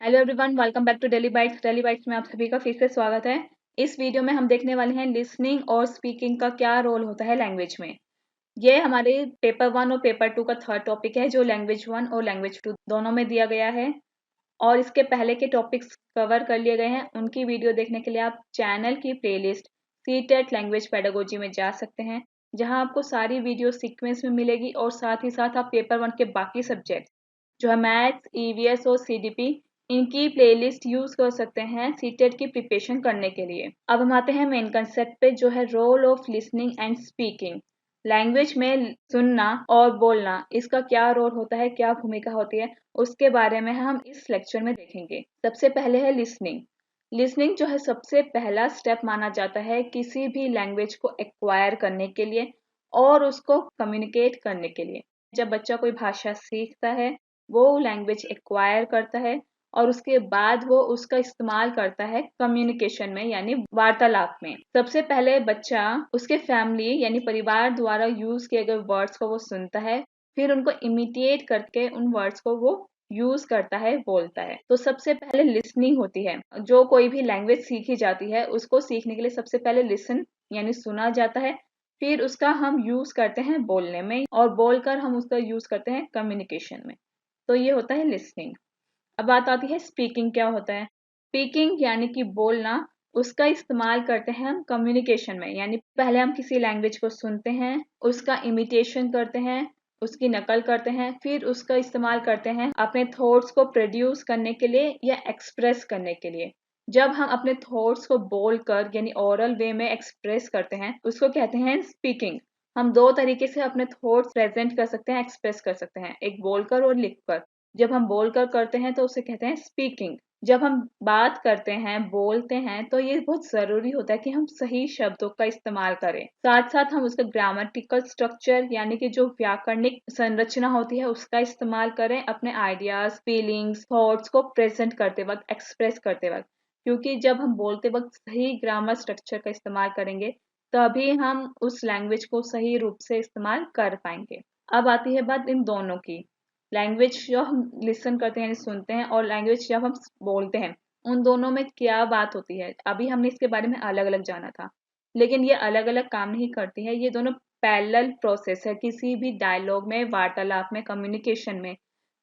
Hello everyone, welcome back to Daily Bites. Daily Bites में आप सभी का फिर से स्वागत है। इस वीडियो में हम देखने वाले हैं लिसनिंग और स्पीकिंग का क्या रोल होता है लैंग्वेज में। ये हमारे पेपर 1 और पेपर 2 का थर्ड टॉपिक है जो लैंग्वेज 1 और लैंग्वेज 2 दोनों में दिया गया है और इसके पहले के टॉपिक्स कवर कर लिए गए हैं। उनकी वीडियो देखने के लिए आप चैनल की प्लेलिस्ट सीटेट लैंग्वेज पेडागोजी में जा सकते हैं, जहां आपको सारी वीडियो सीक्वेंस में मिलेगी और साथ ही साथ आप पेपर 1 के बाकी सब्जेक्ट जो है मैथ्स, ईवीएस और सीडीपी, इनकी प्लेलिस्ट यूज कर सकते हैं सीटेट की प्रिपरेशन करने के लिए। अब हम आते हैं मेन कंसेप्ट पे, जो है role of listening and speaking. Language में सुनना और बोलना, इसका क्या रोल होता है, क्या भूमिका होती है, उसके बारे में हम इस लेक्चर में देखेंगे। सबसे पहले है लिसनिंग। लिसनिंग जो है सबसे पहला स्टेप माना जाता है किसी भी लैंग्वेज को एक्वायर करने के लिए और उसको कम्युनिकेट करने के लिए। जब बच्चा कोई भाषा सीखता है, वो लैंग्वेज एक्वायर करता है और उसके बाद वो उसका इस्तेमाल करता है कम्युनिकेशन में, यानी वार्तालाप में। सबसे पहले बच्चा उसके फैमिली यानी परिवार द्वारा यूज किए गए वर्ड्स को वो सुनता है, फिर उनको इमिटेट करके उन वर्ड्स को वो यूज करता है, बोलता है। तो सबसे पहले लिसनिंग होती है। जो कोई भी लैंग्वेज सीखी जाती है उसको सीखने के लिए सबसे पहले लिसन यानी सुना जाता है, फिर उसका हम यूज करते हैं बोलने में और बोलकर हम उसका यूज करते हैं कम्युनिकेशन में। तो ये होता है लिसनिंग। अब बात आती है स्पीकिंग क्या होता है। स्पीकिंग यानी कि बोलना, उसका इस्तेमाल करते हैं हम कम्युनिकेशन में, यानी पहले हम किसी लैंग्वेज को सुनते हैं, उसका इमिटेशन करते हैं, उसकी नकल करते हैं, फिर उसका इस्तेमाल करते हैं अपने थॉट्स को प्रोड्यूस करने के लिए या एक्सप्रेस करने के लिए। जब हम अपने थॉट्स को बोलकर यानी ओरल वे में एक्सप्रेस करते हैं, उसको कहते हैं स्पीकिंग। हम दो तरीके से अपने थॉट्स प्रेजेंट कर सकते हैं, एक्सप्रेस कर सकते हैं, एक बोलकर और लिखकर। जब हम बोलकर करते हैं तो उसे कहते हैं स्पीकिंग। जब हम बात करते हैं, बोलते हैं, तो ये बहुत जरूरी होता है कि हम सही शब्दों का इस्तेमाल करें, साथ साथ हम उसका ग्रामेटिकल स्ट्रक्चर यानी कि जो व्याकरणिक संरचना होती है उसका इस्तेमाल करें अपने आइडियाज, फीलिंग्स, थॉट्स को प्रेजेंट करते वक्त, एक्सप्रेस करते वक्त। क्योंकि जब हम बोलते वक्त सही ग्रामर स्ट्रक्चर का इस्तेमाल करेंगे, तभी हम उस लैंग्वेज को सही रूप से इस्तेमाल कर पाएंगे। अब आती है बात इन दोनों की। लैंग्वेज जो हम लिसन करते हैं, सुनते हैं, और लैंग्वेज जब हम बोलते हैं, उन दोनों में क्या बात होती है। अभी हमने इसके बारे में अलग अलग जाना था, लेकिन ये अलग अलग काम नहीं करती है। ये दोनों पैरेलल प्रोसेस है किसी भी डायलॉग में, वार्तालाप में, कम्युनिकेशन में।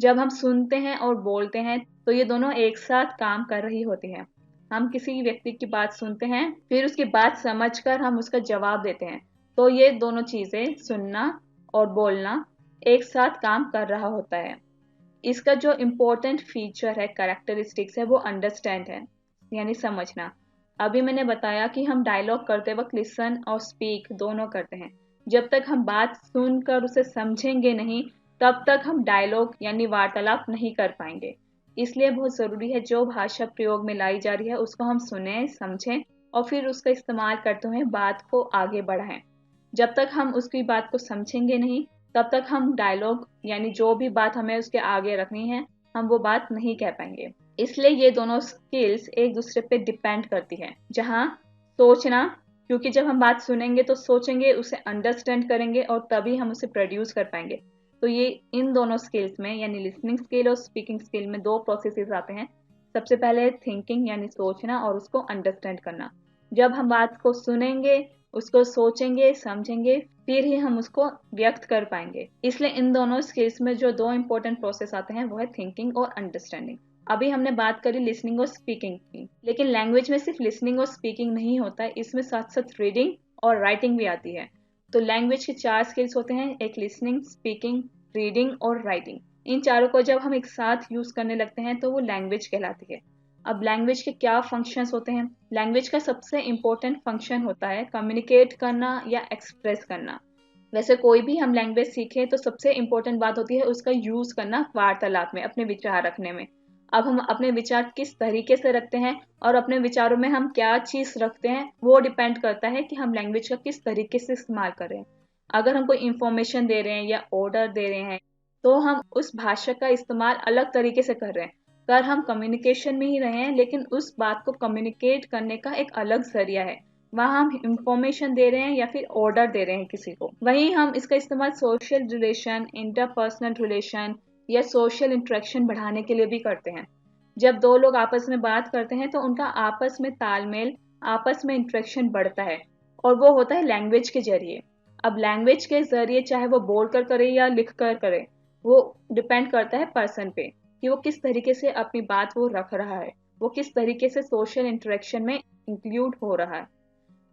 जब हम सुनते हैं और बोलते हैं तो ये दोनों एक साथ काम कर रही होती है। हम किसी व्यक्ति की बात सुनते हैं, फिर उसकी बात समझकर हम उसका जवाब देते हैं। तो ये दोनों चीजें, सुनना और बोलना, एक साथ काम कर रहा होता है। इसका जो इम्पोर्टेंट फीचर है, कैरेक्टरिस्टिक्स है, वो अंडरस्टैंड है, यानी समझना। अभी मैंने बताया कि हम डायलॉग करते वक्त लिसन और स्पीक दोनों करते हैं। जब तक हम बात सुनकर उसे समझेंगे नहीं, तब तक हम डायलॉग यानी वार्तालाप नहीं कर पाएंगे। इसलिए बहुत जरूरी है जो भाषा प्रयोग में लाई जा रही है उसको हम सुने, समझें और फिर उसका इस्तेमाल करते हुए बात को आगे बढ़ाएं। जब तक हम उसकी बात को समझेंगे नहीं, तब तक हम डायलॉग यानी जो भी बात हमें उसके आगे रखनी है, हम वो बात नहीं कह पाएंगे। इसलिए ये दोनों स्किल्स एक दूसरे पे डिपेंड करती है। जहाँ सोचना, क्योंकि जब हम बात सुनेंगे तो सोचेंगे, उसे अंडरस्टैंड करेंगे और तभी हम उसे प्रोड्यूस कर पाएंगे। तो ये इन दोनों स्किल्स में यानी लिसनिंग स्किल और स्पीकिंग स्किल में दो प्रोसेसेस आते हैं। सबसे पहले थिंकिंग यानी सोचना और उसको अंडरस्टैंड करना। जब हम बात को सुनेंगे, उसको सोचेंगे, समझेंगे, फिर ही हम उसको व्यक्त कर पाएंगे। इसलिए इन दोनों स्किल्स में जो दो इंपॉर्टेंट प्रोसेस आते हैं वो है थिंकिंग और अंडरस्टैंडिंग। अभी हमने बात करी लिसनिंग और स्पीकिंग की, लेकिन लैंग्वेज में सिर्फ लिसनिंग और स्पीकिंग नहीं होता है, इसमें साथ साथ रीडिंग और राइटिंग भी आती है। तो लैंग्वेज के 4 स्किल्स होते हैं, एक लिसनिंग, स्पीकिंग, रीडिंग और राइटिंग। इन चारों को जब हम एक साथ यूज करने लगते हैं तो वो लैंग्वेज कहलाती है। अब लैंग्वेज के क्या फंक्शंस होते हैं। लैंग्वेज का सबसे इंपॉर्टेंट फंक्शन होता है कम्युनिकेट करना या एक्सप्रेस करना। वैसे कोई भी हम लैंग्वेज सीखें तो सबसे इंपॉर्टेंट बात होती है उसका यूज करना वार्तालाप में, अपने विचार रखने में। अब हम अपने विचार किस तरीके से रखते हैं और अपने विचारों में हम क्या चीज रखते हैं, वो डिपेंड करता है कि हम लैंग्वेज का किस तरीके से इस्तेमाल कर रहे हैं। अगर हम कोई इंफॉर्मेशन दे रहे हैं या ऑर्डर दे रहे हैं, तो हम उस भाषा का इस्तेमाल अलग तरीके से कर रहे हैं। कर हम कम्युनिकेशन में ही रहे हैं, लेकिन उस बात को कम्युनिकेट करने का एक अलग जरिया है। वहां हम इंफॉर्मेशन दे रहे हैं या फिर ऑर्डर दे रहे हैं किसी को। वहीं हम इसका इस्तेमाल सोशल रिलेशन, इंटरपर्सनल रिलेशन या सोशल इंटरेक्शन बढ़ाने के लिए भी करते हैं। जब दो लोग आपस में बात करते हैं तो उनका आपस में तालमेल, आपस में इंटरेक्शन बढ़ता है, और वो होता है लैंग्वेज के जरिए। अब लैंग्वेज के जरिए चाहे वो बोल कर करे या लिख कर करे, वो डिपेंड करता है पर्सन पे कि वो किस तरीके से अपनी बात वो रख रहा है, वो किस तरीके से सोशल इंटरेक्शन में इंक्लूड हो रहा है।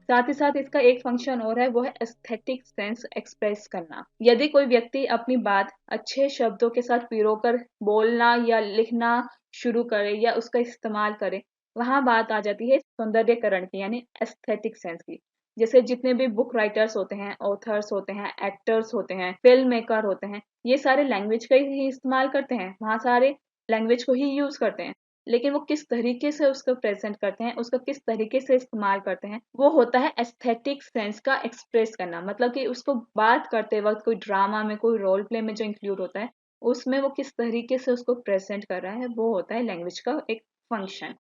साथ ही साथ इसका एक फंक्शन और है, वो है एस्थेटिक सेंस एक्सप्रेस करना। यदि कोई व्यक्ति अपनी बात अच्छे शब्दों के साथ पिरोकर बोलना या लिखना शुरू करे या उसका इस्तेमाल करे, वहां बात आ जाती है सौंदर्यकरण की, यानी एस्थेटिक सेंस की। जैसे जितने भी बुक राइटर्स होते हैं, ऑथर्स होते हैं, एक्टर्स होते हैं, फिल्म मेकर होते हैं, ये सारे लैंग्वेज का ही इस्तेमाल करते हैं, वहां सारे लैंग्वेज को ही यूज करते हैं। लेकिन वो किस तरीके से उसको प्रेजेंट करते हैं, उसका किस तरीके से इस्तेमाल करते हैं, वो होता है एस्थेटिक सेंस का एक्सप्रेस करना। मतलब कि उसको बात करते वक्त कोई ड्रामा में, कोई रोल प्ले में जो इंक्लूड होता है, उसमें वो किस तरीके से उसको प्रेजेंट कर रहा है, वो होता है लैंग्वेज का एक फंक्शन।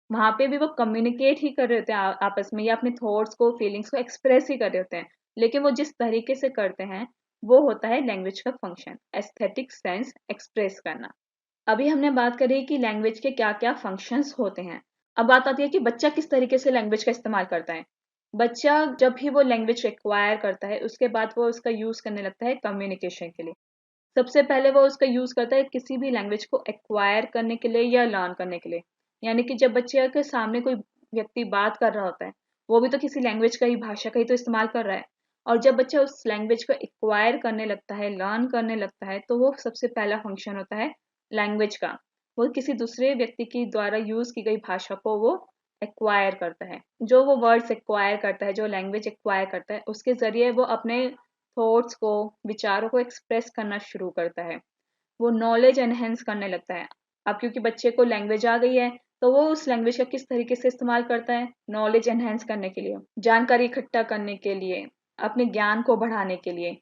वहां पे भी वो कम्युनिकेट ही कर रहे होते हैं आपस में, या अपने थॉट्स को, फीलिंग्स को एक्सप्रेस ही कर रहे होते हैं, लेकिन वो जिस तरीके से करते हैं वो होता है लैंग्वेज का फंक्शन, एस्थेटिक सेंस एक्सप्रेस करना। अभी हमने बात करी कि लैंग्वेज के क्या क्या फंक्शंस होते हैं। अब बात आती है कि बच्चा किस तरीके से लैंग्वेज का इस्तेमाल करता है। बच्चा जब भी वो लैंग्वेज एक्वायर करता है, उसके बाद वो उसका यूज करने लगता है कम्युनिकेशन के लिए। सबसे पहले वो उसका यूज करता है किसी भी लैंग्वेज को एक्वायर करने के लिए या लर्न करने के लिए। यानी कि जब बच्चे के सामने कोई व्यक्ति बात कर रहा होता है, वो भी तो किसी लैंग्वेज का ही, भाषा का ही तो इस्तेमाल कर रहा है। और जब बच्चा उस लैंग्वेज को एक्वायर करने लगता है, लर्न करने लगता है, तो वो सबसे पहला फंक्शन होता है लैंग्वेज का। वो किसी दूसरे व्यक्ति की द्वारा यूज की गई भाषा को वो एक्वायर करता है। जो वो वर्ड्स एक्वायर करता है, जो लैंग्वेज एक्वायर करता है, उसके जरिए वो अपने थॉट्स को, विचारों को एक्सप्रेस करना शुरू करता है। वो नॉलेज एनहेंस करने लगता है। अब क्योंकि बच्चे को लैंग्वेज आ गई है, तो वो उस लैंग्वेज का किस तरीके से इस्तेमाल करता है, नॉलेज एनहेंस करने के लिए, जानकारी इकट्ठा करने के लिए, अपने ज्ञान को बढ़ाने के लिए,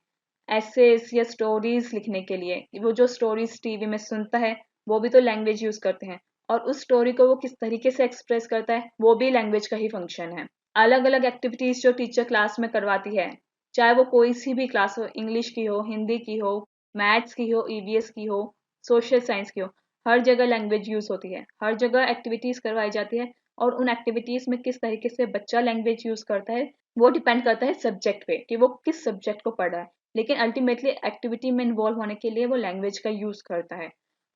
एसेस या स्टोरीज लिखने के लिए। वो जो स्टोरीज टीवी में सुनता है, वो भी तो लैंग्वेज यूज करते हैं, और उस स्टोरी को वो किस तरीके से एक्सप्रेस करता है, वो भी लैंग्वेज का ही फंक्शन है। अलग अलग एक्टिविटीज जो टीचर क्लास में करवाती है, चाहे वो कोई सी भी क्लास हो, इंग्लिश की हो, हिंदी की हो, मैथ्स की हो, ईवीएस की हो, सोशल साइंस की हो, हर जगह लैंग्वेज यूज होती है, हर जगह एक्टिविटीज करवाई जाती है। और उन एक्टिविटीज में किस तरीके से बच्चा लैंग्वेज यूज करता है, वो डिपेंड करता है सब्जेक्ट पे कि वो किस सब्जेक्ट को पढ़ रहा है। लेकिन अल्टीमेटली एक्टिविटी में इन्वॉल्व होने के लिए वो लैंग्वेज का यूज करता है।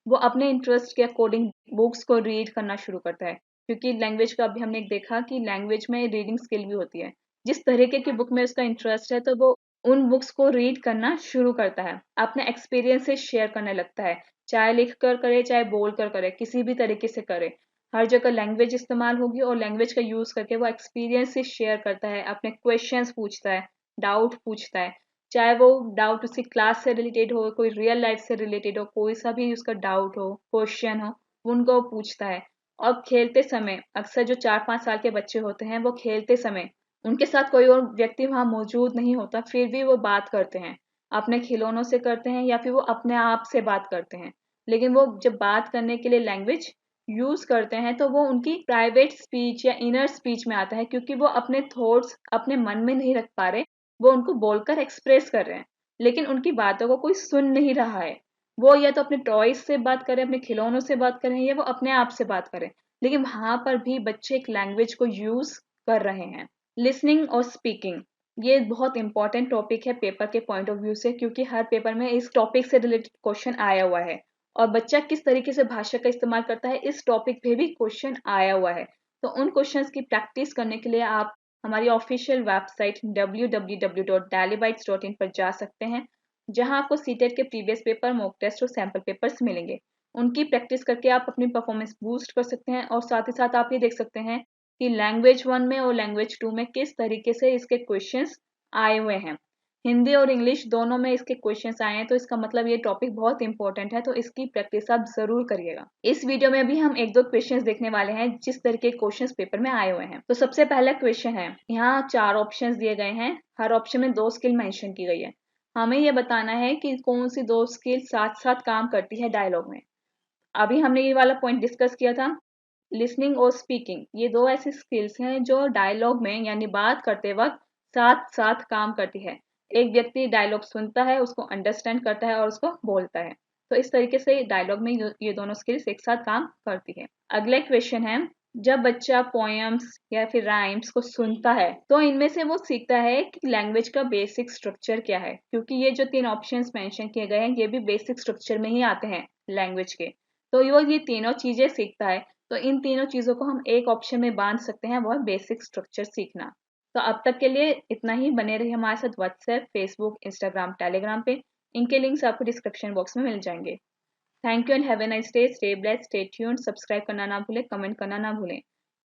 वो अपने इंटरेस्ट के अकॉर्डिंग बुक्स को रीड करना शुरू करता है, क्योंकि लैंग्वेज का अभी हमने देखा कि लैंग्वेज में रीडिंग स्किल भी होती है। जिस तरीके की बुक में उसका इंटरेस्ट है, तो वो उन बुक्स को रीड करना शुरू करता है, अपने एक्सपीरियंसेस शेयर करने लगता है, चाहे लिख कर करे, चाहे बोल कर करे, किसी भी तरीके से करे। हर जगह लैंग्वेज इस्तेमाल होगी, और लैंग्वेज का यूज करके वो एक्सपीरियंसेस शेयर करता है, अपने क्वेश्चंस पूछता है, डाउट पूछता है। चाहे वो डाउट उसकी क्लास से रिलेटेड हो, कोई रियल लाइफ से रिलेटेड हो, कोई सा भी उसका डाउट हो, क्वेश्चन हो, उनको पूछता है। और खेलते समय अक्सर जो 4-5 साल के बच्चे होते हैं, वो खेलते समय उनके साथ कोई और व्यक्ति वहां मौजूद नहीं होता, फिर भी वो बात करते हैं, अपने खिलौनों से करते हैं, या फिर वो अपने आप से बात करते हैं। लेकिन वो जब बात करने के लिए लैंग्वेज यूज करते हैं, तो वो उनकी प्राइवेट स्पीच या इनर स्पीच में आता है, क्योंकि वो अपने थॉट्स अपने मन में नहीं रख पा रहे, वो उनको बोलकर एक्सप्रेस कर रहे हैं। लेकिन उनकी बातों को कोई सुन नहीं रहा है। वो या तो अपने टॉयज से बात करें, अपने खिलौनों से बात करें, या वो अपने आप से बात करें, लेकिन वहां पर भी बच्चे एक लैंग्वेज को यूज कर रहे हैं। लिसनिंग और स्पीकिंग, ये बहुत इंपॉर्टेंट टॉपिक है पेपर के पॉइंट ऑफ व्यू से, क्योंकि हर पेपर में इस टॉपिक से रिलेटेड क्वेश्चन आया हुआ है। और बच्चा किस तरीके से भाषा का इस्तेमाल करता है, इस टॉपिक पे भी क्वेश्चन आया हुआ है। तो उन क्वेश्चंस की प्रैक्टिस करने के लिए आप हमारी ऑफिशियल वेबसाइट www.dalibytes.in पर जा सकते हैं, जहां आपको सीटेट के प्रीवियस पेपर, मॉक टेस्ट और सैंपल पेपर्स मिलेंगे। उनकी प्रैक्टिस करके आप अपनी परफॉर्मेंस बूस्ट कर सकते हैं, और साथ ही साथ आप ये देख सकते हैं कि लैंग्वेज 1 में और लैंग्वेज 2 में किस तरीके से इसके क्वेश्चंस आए हुए हैं। हिंदी और इंग्लिश दोनों में इसके क्वेश्चंस आए हैं, तो इसका मतलब ये टॉपिक बहुत इंपॉर्टेंट है, तो इसकी प्रैक्टिस आप जरूर करिएगा। इस वीडियो में अभी हम 1-2 क्वेश्चंस देखने वाले हैं जिस तरह के क्वेश्चंस पेपर में आए हुए हैं। तो सबसे पहला क्वेश्चन है, यहाँ 4 ऑप्शंस दिए गए हैं, हर ऑप्शन में 2 स्किल मेंशन की गई है। हमें ये बताना है कि कौन सी 2 स्किल साथ साथ काम करती है डायलॉग में। अभी हमने ये वाला पॉइंट डिस्कस किया था, लिसनिंग और स्पीकिंग, ये 2 ऐसी स्किल्स हैं जो डायलॉग में यानी बात करते वक्त साथ साथ काम करती है। एक व्यक्ति डायलॉग सुनता है, उसको अंडरस्टैंड करता है और उसको बोलता है। तो इस तरीके से डायलॉग में ये दोनों स्किल्स एक साथ काम करती है। अगला क्वेश्चन है, जब बच्चा पोएम्स या फिर राइम्स को सुनता है तो इनमें से वो सीखता है कि लैंग्वेज का बेसिक स्ट्रक्चर क्या है, क्योंकि ये जो 3 ऑप्शंस मेंशन किए गए हैं ये भी बेसिक स्ट्रक्चर में ही आते हैं लैंग्वेज के। तो वो ये तीनों चीजें सीखता है, तो इन तीनों चीजों को हम एक ऑप्शन में बांध सकते हैं, वो है बेसिक स्ट्रक्चर सीखना। तो अब तक के लिए इतना ही। बने रहिए हमारे साथ व्हाट्सएप, फेसबुक, इंस्टाग्राम, टेलीग्राम पे। इनके लिंक्स आपको डिस्क्रिप्शन बॉक्स में मिल जाएंगे। Thank you and have a nice day. Stay blessed, stay tuned. Subscribe करना ना भूलें, कमेंट करना ना भूलें।